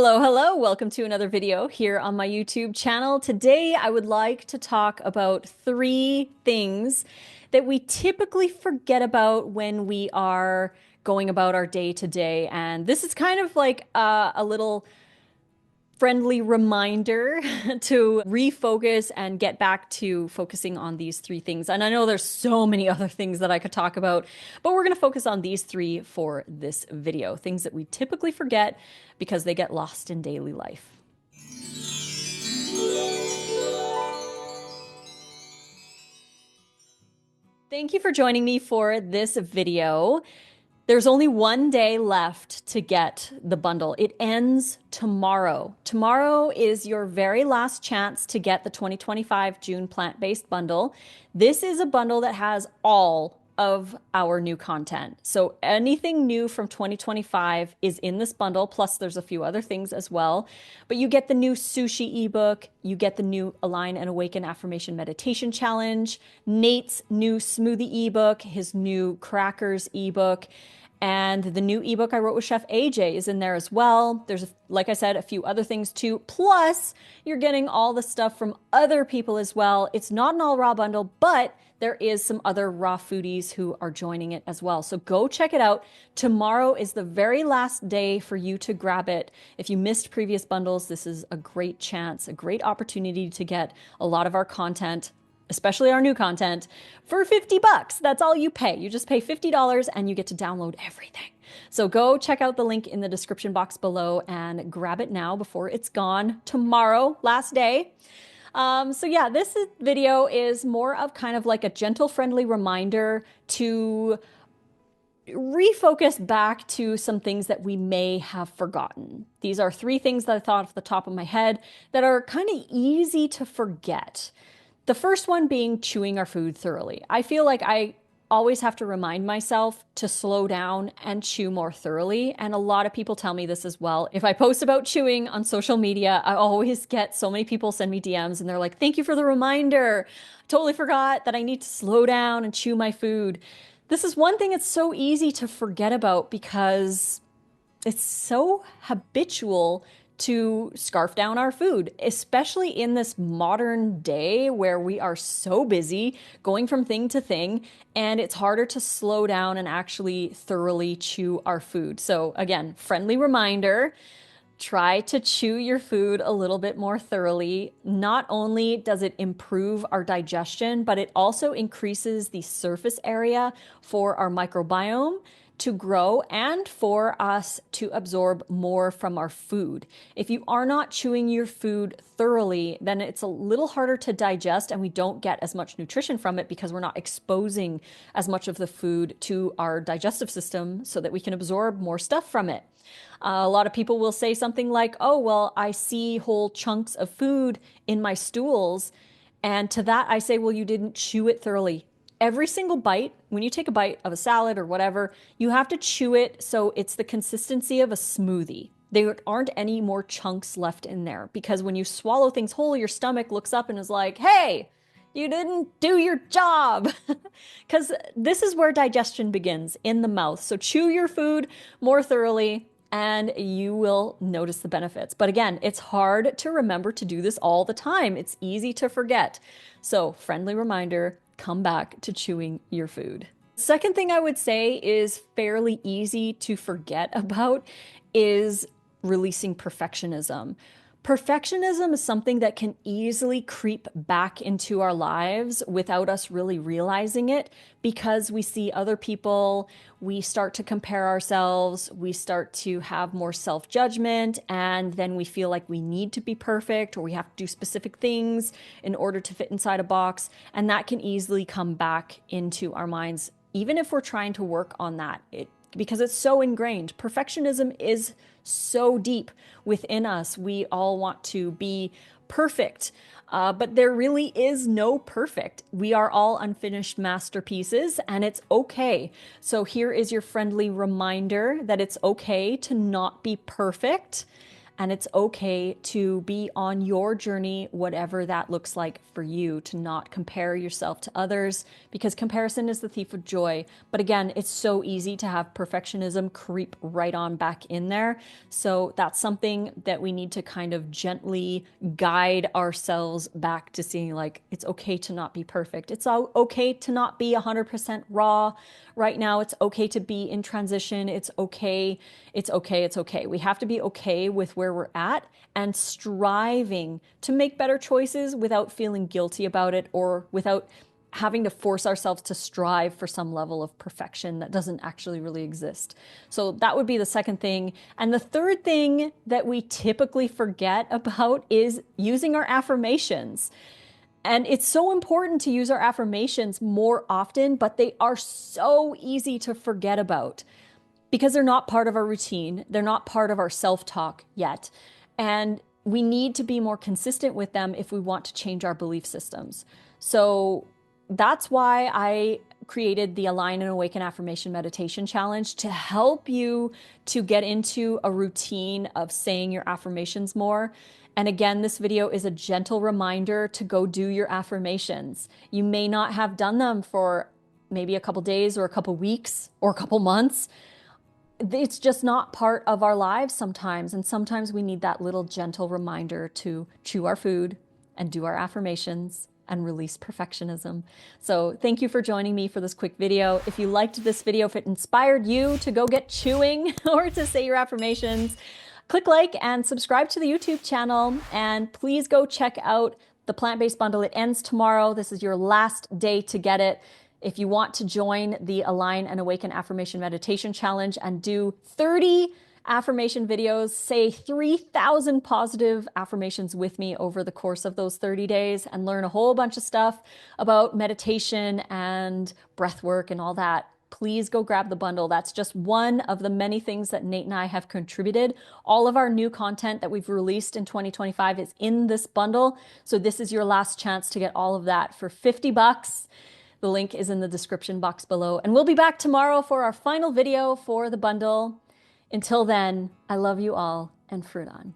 Hello, hello. Welcome to another video here on my YouTube channel. Today, I would like to talk about three things that we typically forget about when we are going about our day to day. And this is kind of like a little friendly reminder to refocus and get back to focusing on these three things. And I know there's so many other things that I could talk about, but we're going to focus on these three for this video, things that we typically forget because they get lost in daily life. Thank you for joining me for this video. There's only one day left to get the bundle. It ends tomorrow. Tomorrow is your very last chance to get the 2025 June plant-based bundle. This is a bundle that has all of our new content. So anything new from 2025 is in this bundle, plus there's a few other things as well. But you get the new SUSHI ebook, you get the new Align and Awaken Affirmation Meditation Challenge, Nate's new Smoothie ebook, his new Crackers ebook, and the new ebook I wrote with Chef AJ is in there as well. There's, like I said, a few other things too. Plus, you're getting all the stuff from other people as well. It's not an all raw bundle, but there is some other raw foodies who are joining it as well. So go check it out. Tomorrow is the very last day for you to grab it. If you missed previous bundles, this is a great chance, a great opportunity to get a lot of our content, especially our new content, for 50 bucks. That's all you pay. You just pay $50 and you get to download everything. So go check out the link in the description box below and grab it now before it's gone tomorrow, last day. So yeah, video is more of kind of like a gentle, friendly reminder to refocus back to some things that we may have forgotten. These are three things that I thought off the top of my head that are kind of easy to forget. The first one being chewing our food thoroughly. I feel like I always have to remind myself to slow down and chew more thoroughly. And a lot of people tell me this as well. If I post about chewing on social media, I always get so many people send me DMs and they're like, thank you for the reminder. I totally forgot that I need to slow down and chew my food. This is one thing it's so easy to forget about because it's so habitual to scarf down our food, especially in this modern day where we are so busy going from thing to thing, and it's harder to slow down and actually thoroughly chew our food. So again, friendly reminder, try to chew your food a little bit more thoroughly. Not only does it improve our digestion, but it also increases the surface area for our microbiome to grow and for us to absorb more from our food. If you are not chewing your food thoroughly, then it's a little harder to digest and we don't get as much nutrition from it because we're not exposing as much of the food to our digestive system so that we can absorb more stuff from it. A lot of people will say something like, oh, well, I see whole chunks of food in my stools. And to that, I say, well, you didn't chew it thoroughly. Every single bite, when you take a bite of a salad or whatever, you have to chew it so it's the consistency of a smoothie. There aren't any more chunks left in there because when you swallow things whole, your stomach looks up and is like, hey, you didn't do your job. Because this is where digestion begins, in the mouth. So chew your food more thoroughly and you will notice the benefits. But again, it's hard to remember to do this all the time. It's easy to forget. So friendly reminder, come back to chewing your food. Second thing I would say is fairly easy to forget about is releasing perfectionism. Perfectionism is something that can easily creep back into our lives without us really realizing it because we see other people, we start to compare ourselves, we start to have more self-judgment, and then we feel like we need to be perfect or we have to do specific things in order to fit inside a box. And that can easily come back into our minds, even if we're trying to work on that. Because it's so ingrained. Perfectionism is so deep within us. We all want to be perfect, but there really is no perfect. We are all unfinished masterpieces, and it's okay. So here is your friendly reminder that it's okay to not be perfect. And it's okay to be on your journey, whatever that looks like for you, to not compare yourself to others, because comparison is the thief of joy. But again, it's so easy to have perfectionism creep right on back in there. So that's something that we need to kind of gently guide ourselves back to seeing, like, it's okay to not be perfect. It's okay to not be 100% raw right now. It's okay to be in transition. It's okay. It's okay. It's okay. We have to be okay with where we're at and striving to make better choices without feeling guilty about it, or without having to force ourselves to strive for some level of perfection that doesn't actually really exist. So that would be the second thing. And the third thing that we typically forget about is using our affirmations. And it's so important to use our affirmations more often, but they are so easy to forget about because they're not part of our routine. They're not part of our self-talk yet. And we need to be more consistent with them if we want to change our belief systems. So that's why I created the Align and Awaken Affirmation Meditation Challenge, to help you to get into a routine of saying your affirmations more. And again, this video is a gentle reminder to go do your affirmations. You may not have done them for maybe a couple days or a couple weeks or a couple months. It's just not part of our lives sometimes. And sometimes we need that little gentle reminder to chew our food and do our affirmations and release perfectionism. So thank you for joining me for this quick video. If you liked this video, if it inspired you to go get chewing or to say your affirmations, click like and subscribe to the YouTube channel. And please go check out the plant-based bundle. It ends tomorrow. This is your last day to get it. If you want to join the Align and Awaken Affirmation Meditation Challenge and do 30 affirmation videos, say 3,000 positive affirmations with me over the course of those 30 days, and learn a whole bunch of stuff about meditation and breath work and all that, please go grab the bundle. That's just one of the many things that Nate and I have contributed. All of our new content that we've released in 2025 is in this bundle. So this is your last chance to get all of that for 50 bucks. The link is in the description box below. And we'll be back tomorrow for our final video for the bundle. Until then, I love you all, and fruit on.